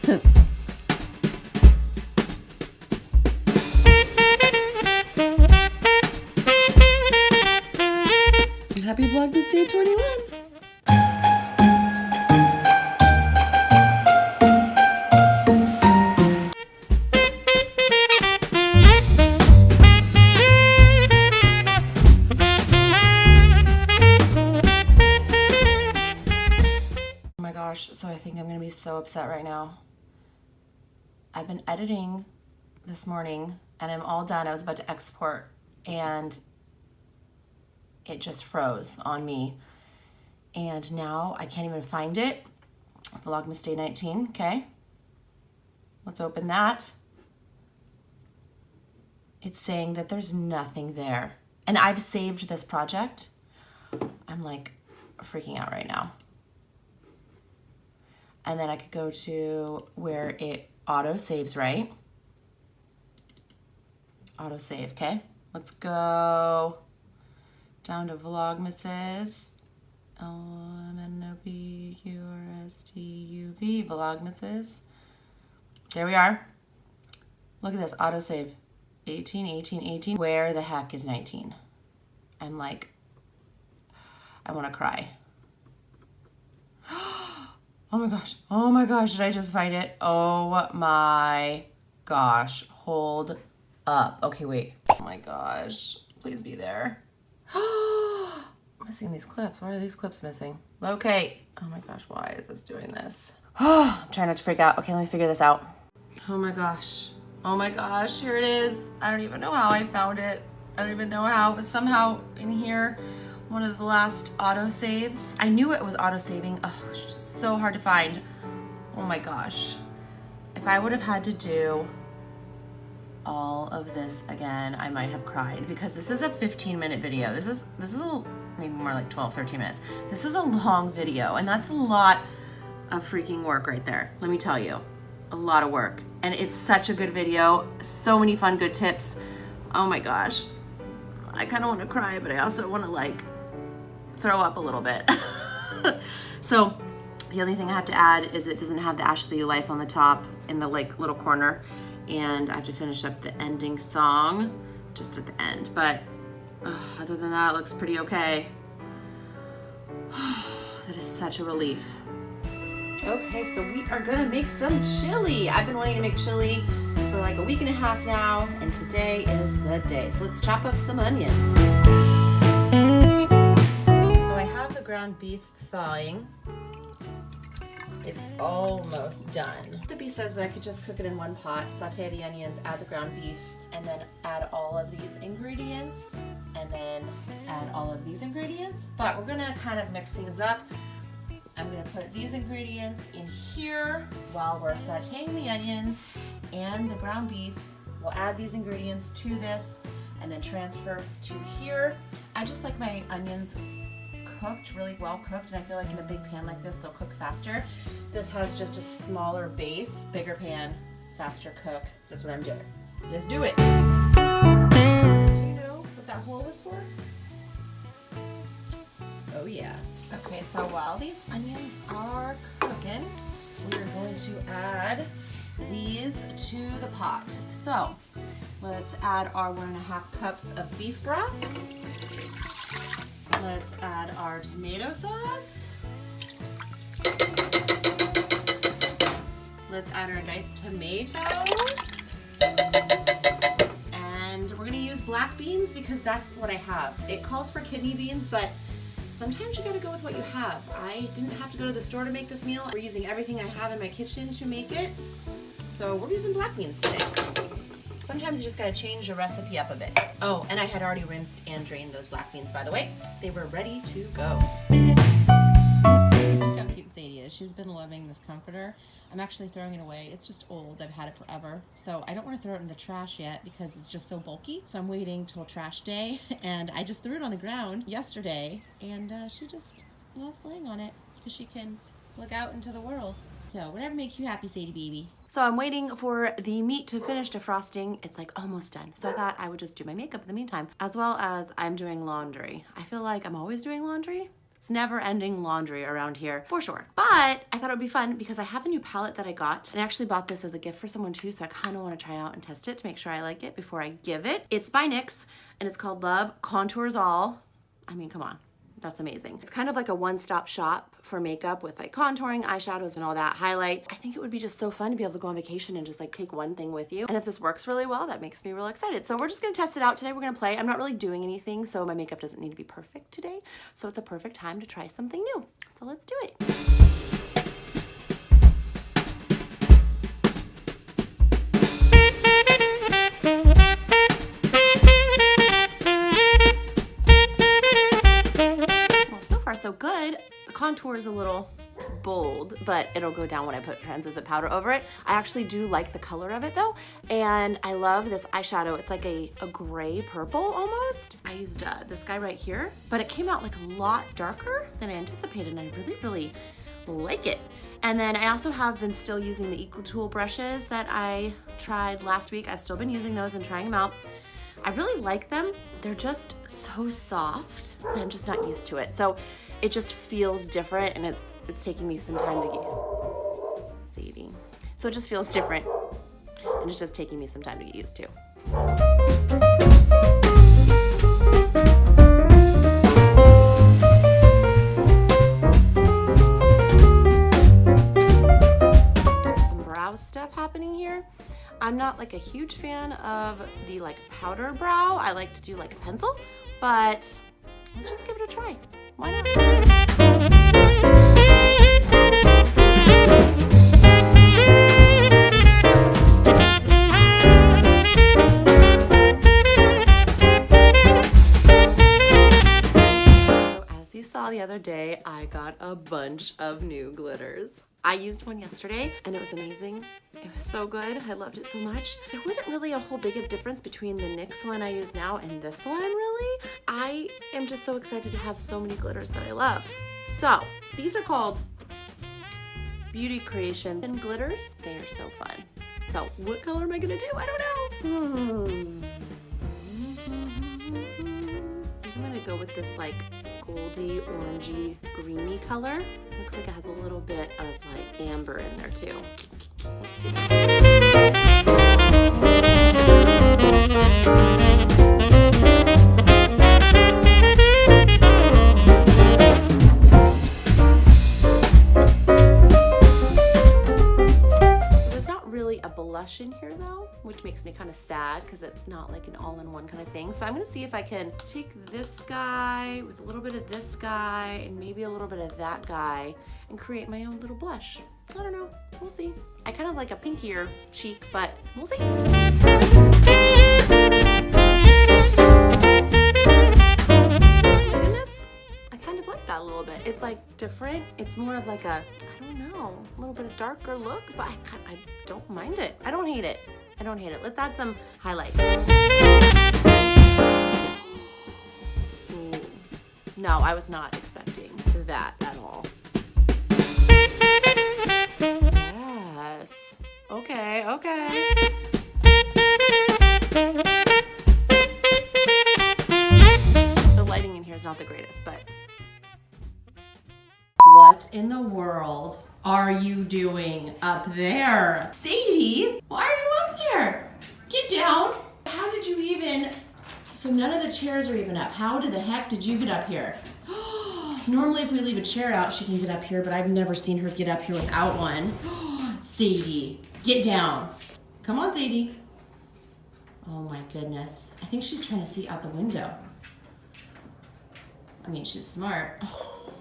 Happy Vlogmas Day 21. Oh my gosh, so I think I'm gonna be so upset right now. I've been editing this morning and I'm all done. I was about to export and it just froze on me. And now I can't even find it. Vlogmas Day 19, okay. Let's open that. It's saying that there's nothing there. And I've saved this project. I'm like freaking out right now. And then I could go to where it auto saves, right? Auto save, okay. Let's go down to Vlogmas's. LMNOPQRSTUV, Vlogmas's. There we are. Look at this, autosave. 18, 18, 18. Where the heck is 19? I'm like, I want to cry. Oh my gosh, did I just find it? Oh my gosh, hold up. Okay, wait. Oh my gosh, please be there. Missing these clips. Why are these clips missing? Locate. Oh my gosh, why is this doing this? I'm trying not to freak out. Okay, let me figure this out. Oh my gosh. Oh my gosh, here it is. I don't even know how I found it. I don't even know how. It was somehow in here. One of the last auto saves. I knew it was auto saving. Oh, it's just so hard to find. Oh my gosh. If I would have had to do all of this again, I might have cried because this is a 15-minute video. This is maybe more like 12, 13 minutes. This is a long video and that's a lot of freaking work right there. Let me tell you, a lot of work. And it's such a good video. So many fun, good tips. Oh my gosh. I kind of want to cry, but I also want to like throw up a little bit. So the only thing I have to add is it doesn't have the Ashley Life on the top in the like little corner. And I have to finish up the ending song just at the end. But other than that, it looks pretty okay. That is such a relief. Okay, so we are gonna make some chili. I've been wanting to make chili for like a week and a half now, and today is the day. So let's chop up some onions. So I have the ground beef thawing. It's almost done. The recipe says that I could just cook it in one pot, saute the onions, add the ground beef, and then add all of these ingredients, and then add all of these ingredients. But we're gonna kind of mix things up. I'm gonna put these ingredients in here while we're sauteing the onions and the ground beef. We'll add these ingredients to this and then transfer to here. I just like my onions cooked, really well cooked, and I feel like in a big pan like this, they'll cook faster. This has just a smaller base, bigger pan, faster cook. That's what I'm doing. Let's do it. Do you know what that hole was for? Oh yeah. Okay, so while these onions are cooking, we're going to add these to the pot. So let's add our 1.5 cups of beef broth. Let's add our tomato sauce. Let's add our diced tomatoes. And we're gonna use black beans because that's what I have. It calls for kidney beans, but sometimes you gotta go with what you have. I didn't have to go to the store to make this meal. We're using everything I have in my kitchen to make it. So we're using black beans today. Sometimes you just gotta change the recipe up a bit. Oh, and I had already rinsed and drained those black beans, by the way. They were ready to go. Look how cute Sadie is. She's been loving this comforter. I'm actually throwing it away. It's just old. I've had it forever. So I don't want to throw it in the trash yet because it's just so bulky. So I'm waiting till trash day. And I just threw it on the ground yesterday. And she just loves laying on it because she can look out into the world. So whatever makes you happy, Sadie baby. So I'm waiting for the meat to finish defrosting. It's like almost done. So I thought I would just do my makeup in the meantime, as well as I'm doing laundry. I feel like I'm always doing laundry. It's never ending laundry around here for sure. But I thought it would be fun because I have a new palette that I got, and I actually bought this as a gift for someone too, so I kind of want to try out and test it to make sure I like it before I give it. It's by NYX and it's called Love Contours All. I mean, come on. That's amazing. It's kind of like a one-stop shop for makeup with like contouring, eyeshadows, and all that, highlight. I think it would be just so fun to be able to go on vacation and just like take one thing with you. And if this works really well, that makes me real excited. So we're just gonna test it out today. We're gonna play. I'm not really doing anything, so my makeup doesn't need to be perfect today. So it's a perfect time to try something new. So let's do it. So good. The contour is a little bold, but it'll go down when I put translucent powder over it. I actually do like the color of it though, and I love this eyeshadow. It's like a gray purple almost. I used this guy right here, but it came out like a lot darker than I anticipated, and I really like it. And then I also have been still using the Eco Tool brushes that I tried last week. I've still been using those and trying them out. I really like them. They're just so soft that I'm just not used to it. So it just feels different, and it's taking me some time to get Sadie. So it just feels different, and it's just taking me some time to get used to. There's some brow stuff happening here. I'm not like a huge fan of the like powder brow. I like to do like a pencil, but let's just give it a try. Why not? So as you saw the other day, I got a bunch of new glitters. I used one yesterday and it was amazing. It was so good. I loved it so much. There wasn't really a whole big of difference between the NYX one I use now and this one, really. I am just so excited to have so many glitters that I love. So these are called Beauty Creations and glitters. They are so fun. So what color am I gonna do? I don't know. I'm gonna go with this like goldy, orangey, greeny color. Looks like it has a little bit of like amber in there too. Let's do So there's not really a blush in here though, which makes me kind of sad because it's not like an all-in-one kind of thing. So I'm gonna see if I can take this guy with a little bit of this guy and maybe a little bit of that guy and create my own little blush. I don't know, we'll see. I kind of like a pinkier cheek, but we'll see. Oh my goodness, I kind of like that a little bit. It's like different. It's more of like a, I don't know, a little bit of darker look, but I don't mind it. I don't hate it. I don't hate it. Let's add some highlight. Ooh. No, I was not expecting that at all. Yes. Okay. The lighting in here is not the greatest, but. What in the world are you doing up there? Sadie, why are you up there? Get down. How did you even, so none of the chairs are even up. How the heck did you get up here? Normally if we leave a chair out, she can get up here, but I've never seen her get up here without one. Sadie, get down. Come on, Sadie. Oh my goodness. I think she's trying to see out the window. I mean, she's smart. Oh.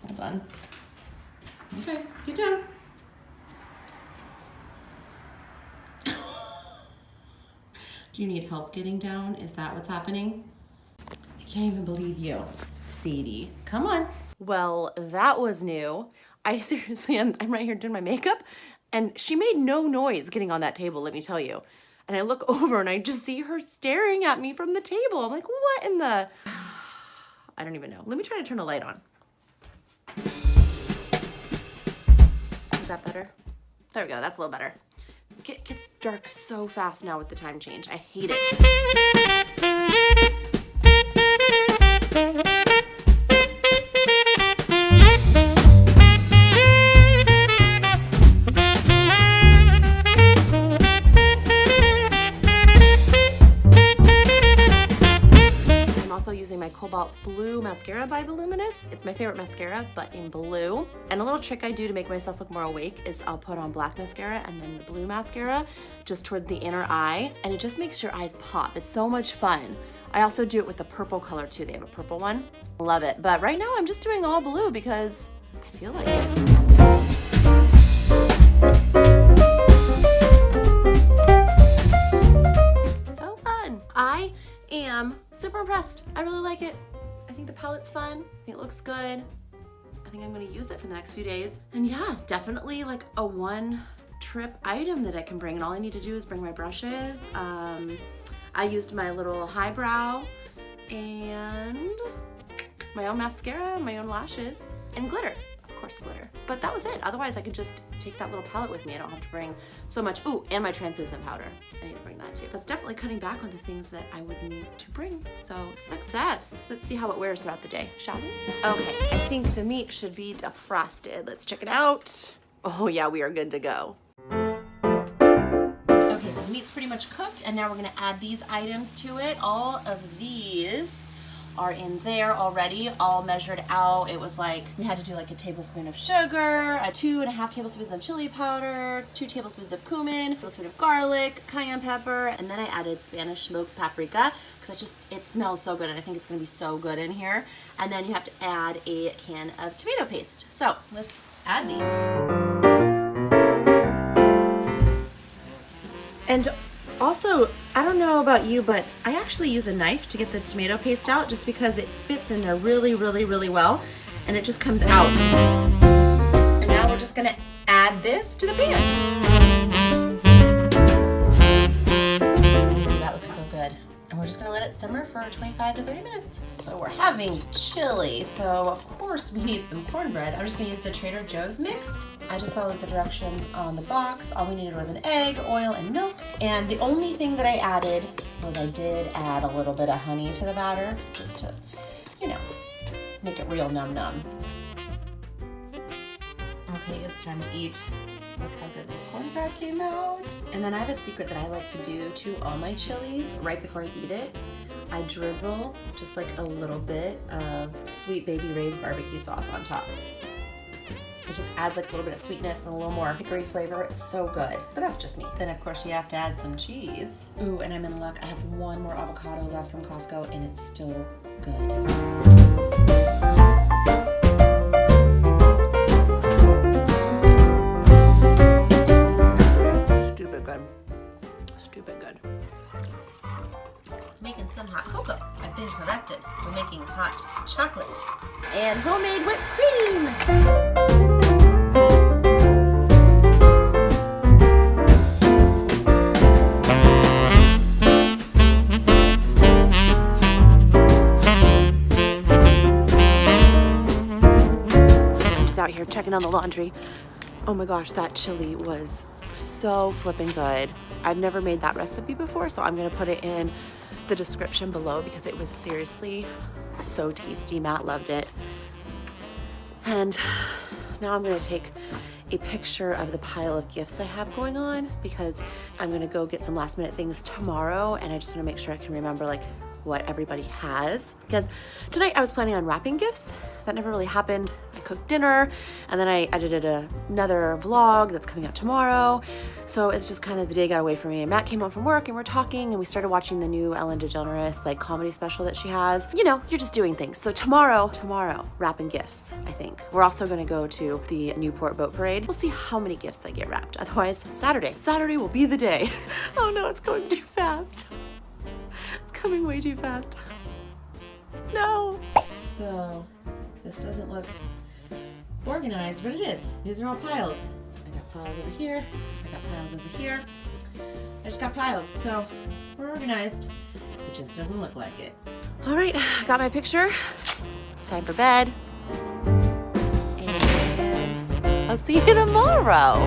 Hold on. Okay, get down. Do you need help getting down? Is that what's happening? I can't even believe you, Sadie. Come on. Well, that was new. I seriously, I'm right here doing my makeup, and she made no noise getting on that table, let me tell you. And I look over and I just see her staring at me from the table. I'm like, what in the, I don't even know. Let me try to turn a light on. Is that better? There we go, that's a little better. It gets dark so fast now with the time change. I hate it. my Cobalt Blue Mascara by Voluminous. It's my favorite mascara, but in blue. And a little trick I do to make myself look more awake is I'll put on black mascara and then the blue mascara just toward the inner eye, and it just makes your eyes pop. It's so much fun. I also do it with the purple color too. They have a purple one. Love it. But right now I'm just doing all blue because I feel like it. So fun. I am super impressed. I really like it. I think the palette's fun. I think it looks good. I think I'm gonna use it for the next few days. And yeah, definitely like a one trip item that I can bring, and all I need to do is bring my brushes. I used my little highbrow and my own mascara, my own lashes, and glitter. Of course, glitter. But that was it. Otherwise, I could just take that little palette with me. I don't have to bring so much. Ooh, and my translucent powder. I need to bring that too. That's definitely cutting back on the things that I would need to bring. So success. Let's see how it wears throughout the day, shall we? Okay, I think the meat should be defrosted. Let's check it out. Oh yeah, we are good to go. Okay, so the meat's pretty much cooked, and now we're gonna add these items to it. All of these are in there already, all measured out. It was like, we had to do like a tablespoon of sugar, 2.5 tablespoons of chili powder, 2 tablespoons of cumin, a tablespoon of garlic, cayenne pepper, and then I added Spanish smoked paprika because it smells so good, and I think it's gonna be so good in here. And then you have to add a can of tomato paste. So let's add these. And also, I don't know about you, but I actually use a knife to get the tomato paste out just because it fits in there really, really, really well, and it just comes out. And now we're just gonna add this to the pan. That looks so good. And we're just gonna let it simmer for 25 to 30 minutes. So we're having chili, so of course we need some cornbread. I'm just gonna use the Trader Joe's mix. I just followed the directions on the box. All we needed was an egg, oil, and milk. And the only thing that I added was I did add a little bit of honey to the batter, just to, you know, make it real num-num. Okay, it's time to eat. Look how good this cornbread came out. And then I have a secret that I like to do to all my chilies right before I eat it. I drizzle just like a little bit of Sweet Baby Ray's barbecue sauce on top. It just adds like a little bit of sweetness and a little more hickory flavor. It's so good, but that's just me. Then of course you have to add some cheese. Ooh, and I'm in luck. I have one more avocado left from Costco and it's still good. Stupid good. Stupid good. Making some hot cocoa. I've been corrected. We're making hot chocolate and homemade whipped cream. Out here checking on the laundry. Oh my gosh, that chili was so flipping good. I've never made that recipe before, so I'm gonna put it in the description below because it was seriously so tasty. Matt loved it. And now I'm gonna take a picture of the pile of gifts I have going on because I'm gonna go get some last minute things tomorrow, and I just wanna make sure I can remember like what everybody has, because tonight I was planning on wrapping gifts. That never really happened. I cooked dinner and then I edited another vlog that's coming out tomorrow. So it's just kind of the day got away from me. And Matt came home from work and we're talking and we started watching the new Ellen DeGeneres like comedy special that she has. You know, you're just doing things. So tomorrow, wrapping gifts, I think. We're also gonna go to the Newport Boat Parade. We'll see how many gifts I get wrapped. Otherwise, Saturday will be the day. Oh no, it's going too fast. It's coming way too fast. No. So this doesn't look organized, but it is. These are all piles. I got piles over here. I got piles over here. I just got piles. So we're organized. It just doesn't look like it. All right, I got my picture. It's time for bed. And I'll see you tomorrow.